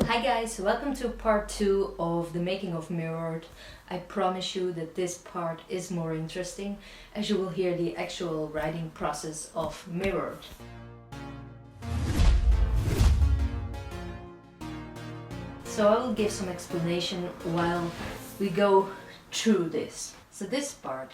Hi guys, welcome to part 2 of the making of Mirrored. I promise you that this part is more interesting as you will hear the actual writing process of Mirrored. So I will give some explanation while we go through this. So this part.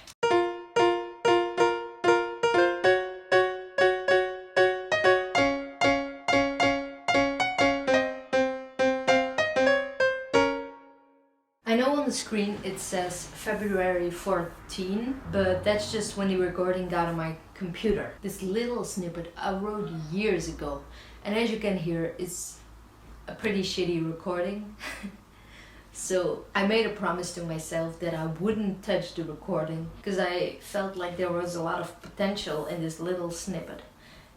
I know on the screen it says February 14, but that's just when the recording got on my computer. This little snippet I wrote years ago, and as you can hear, it's a pretty shitty recording. So I made a promise to myself that I wouldn't touch the recording because I felt like there was a lot of potential in this little snippet,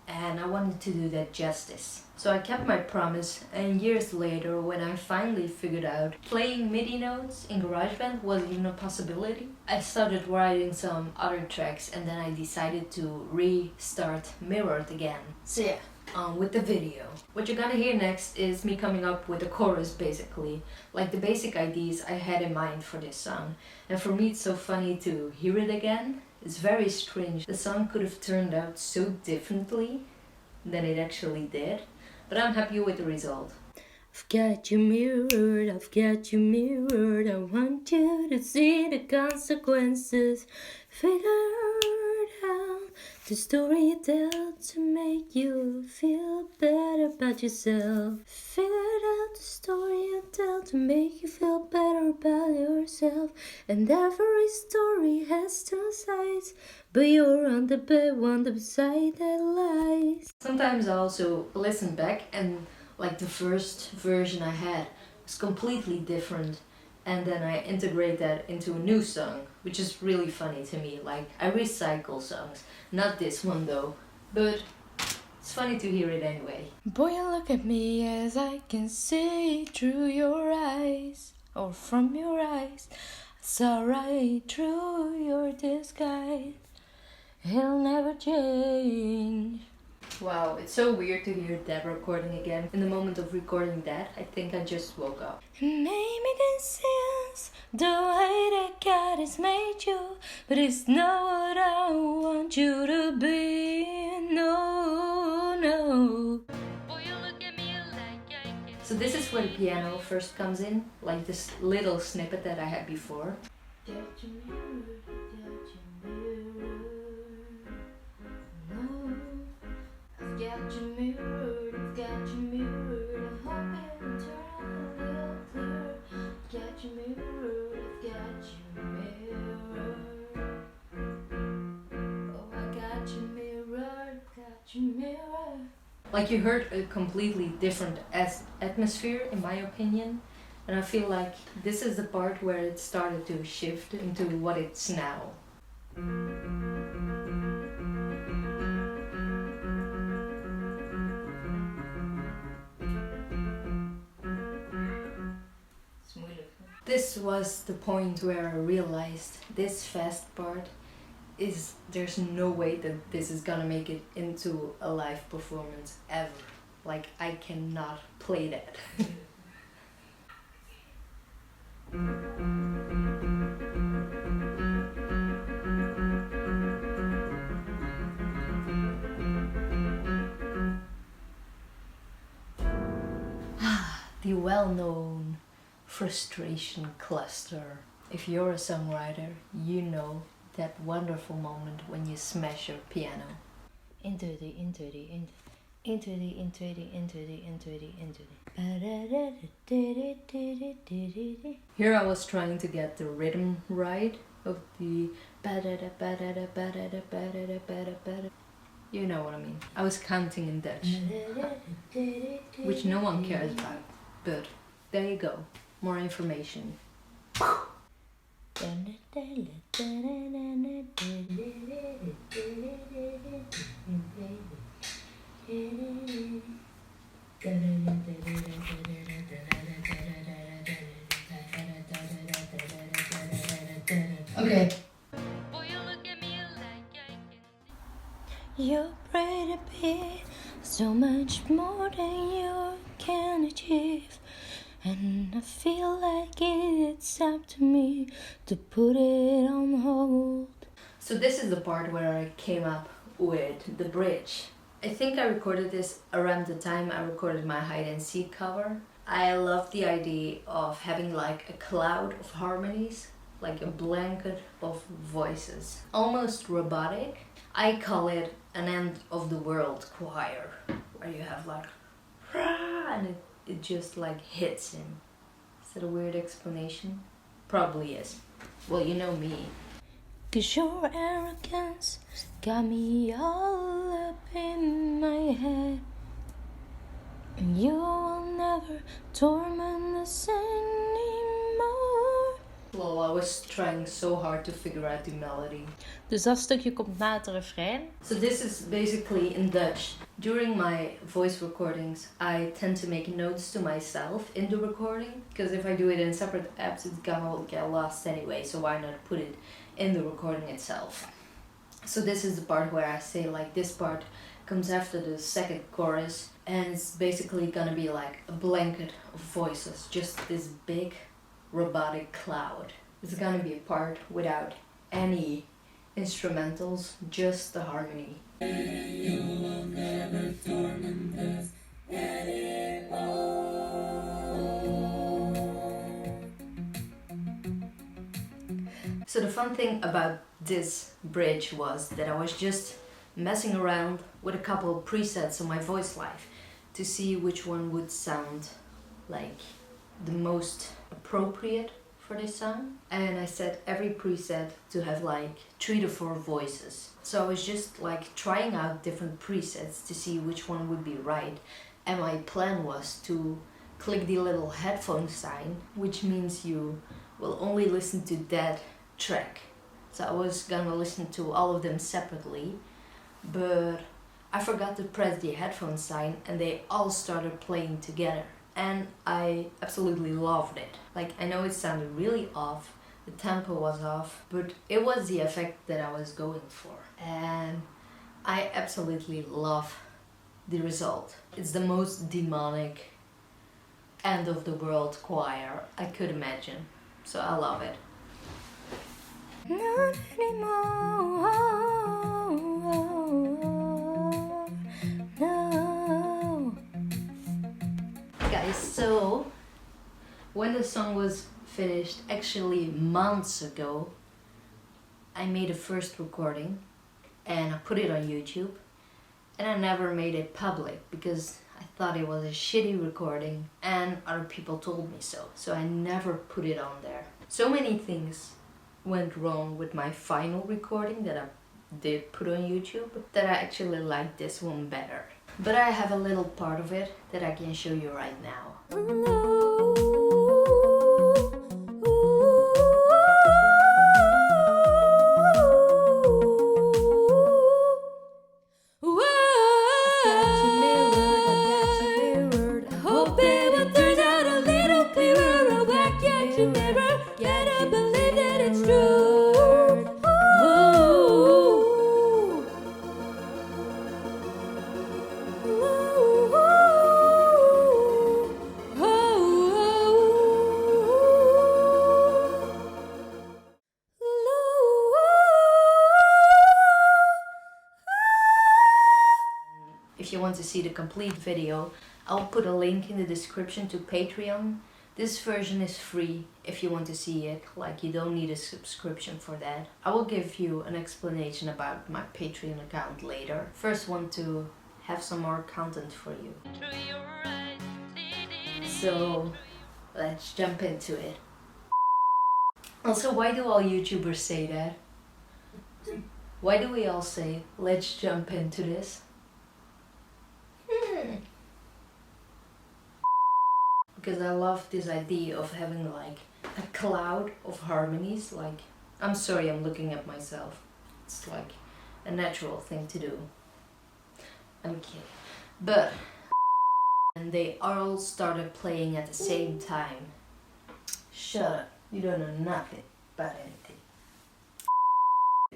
and I wanted to do that justice. So I kept my promise, and years later, when I finally figured out playing MIDI notes in GarageBand wasn't even a possibility, I started writing some other tracks, and then I decided to restart Mirrored again. So yeah, on with the video. What you're gonna hear next is me coming up with a chorus, basically, like the basic ideas I had in mind for this song. And for me it's so funny to hear it again. It's very strange. The song could have turned out so differently than it actually did, but I'm happy with the result. I've got you mirrored, I've got you mirrored. I want you to see the consequences. Figured out the story you tell to make you feel better about yourself. Figured out the story you tell to make you feel better about yourself. And every story has two sides, but you're on the bed, one beside that lies. Sometimes I also listen back and like the first version I had was completely different, and then I integrate that into a new song, which is really funny to me. Like I recycle songs, not this one though, but it's funny to hear it anyway. Boy, you look at me as I can see through your eyes, or from your eyes. I saw right through your disguise. It'll never change. Wow, it's so weird to hear that recording again. In the moment of recording that, I think I just woke up. It may make sense the way that God has made you, but it's not what I want you to be. No, no. Boy, you look at me like I can. So this is where the piano first comes in, like this little snippet that I had before. Got you mirrored, got you mirrored. I hope it turns a little clearer. Got you mirrored, got you mirrored. Oh, I got you mirrored, got you mirrored. Like you heard a completely different atmosphere, in my opinion. And I feel like this is the part where it started to shift into what it's now. This was the point where I realized this fast part is, there's no way that this is gonna make it into a live performance ever. Like I cannot play that. The well-known frustration cluster. If you're a songwriter, you know that wonderful moment when you smash your piano. Here I was trying to get the rhythm right of the you know what I mean. I was counting in Dutch, which no one cares about, but there you go. More information. Okay. You're ready to be so much more than you can achieve. and I feel like it's up to me to put it on hold. So this is the part where I came up with the bridge. I think I recorded this around the time I recorded my hide and seek cover. I love the idea of having like a cloud of harmonies, like a blanket of voices, almost robotic. I call it an end of the world choir, where you have like and it just like hits him. Is that a weird explanation? Probably is. Well, you know me. 'Cause your arrogance got me all up in my head, and you will never torment us anymore. Well, I was trying so hard to figure out the melody. Dus dat stukje komt na het refrein. So this is basically in Dutch. During my voice recordings, I tend to make notes to myself in the recording, because if I do it in separate apps, it's gonna get lost anyway, so why not put it in the recording itself. So this is the part where I say like this part comes after the second chorus, and it's basically gonna be like a blanket of voices, just this big robotic cloud. It's gonna be a part without any instrumentals, just the harmony. You will never torment us anymore. So the fun thing about this bridge was that I was just messing around with a couple of presets on my Voice Live to see which one would sound like the most appropriate for this song, and I set every preset to have like 3 to 4 voices. So I was just like trying out different presets to see which one would be right, and my plan was to click the little headphone sign, which means you will only listen to that track. So I was gonna listen to all of them separately, but I forgot to press the headphone sign and they all started playing together. And I absolutely loved it. Like, I know it sounded really off, the tempo was off, but it was the effect that I was going for. And I absolutely love the result. It's the most demonic end of the world choir I could imagine. So I love it. Not anymore. No. Guys, so when the song was finished, actually months ago, I made a first recording and I put it on YouTube, and I never made it public because I thought it was a shitty recording and other people told me so. So I never put it on there. So many things went wrong with my final recording that I did put on YouTube that I actually like this one better. But I have a little part of it that I can show you right now. If you want to see the complete video, I'll put a link in the description to Patreon. This version is free if you want to see it, like you don't need a subscription for that. I will give you an explanation about my Patreon account later. First want to have some more content for you. So let's jump into it. Also, why do all YouTubers say that? Why do we all say, let's jump into this? Because I love this idea of having like a cloud of harmonies. Like, I'm sorry, I'm looking at myself. It's like a natural thing to do. I'm kidding. But, and they all started playing at the same time. Shut up, you don't know nothing about anything.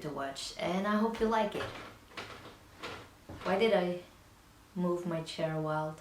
To watch, and I hope you like it. Why did I move my chair wild?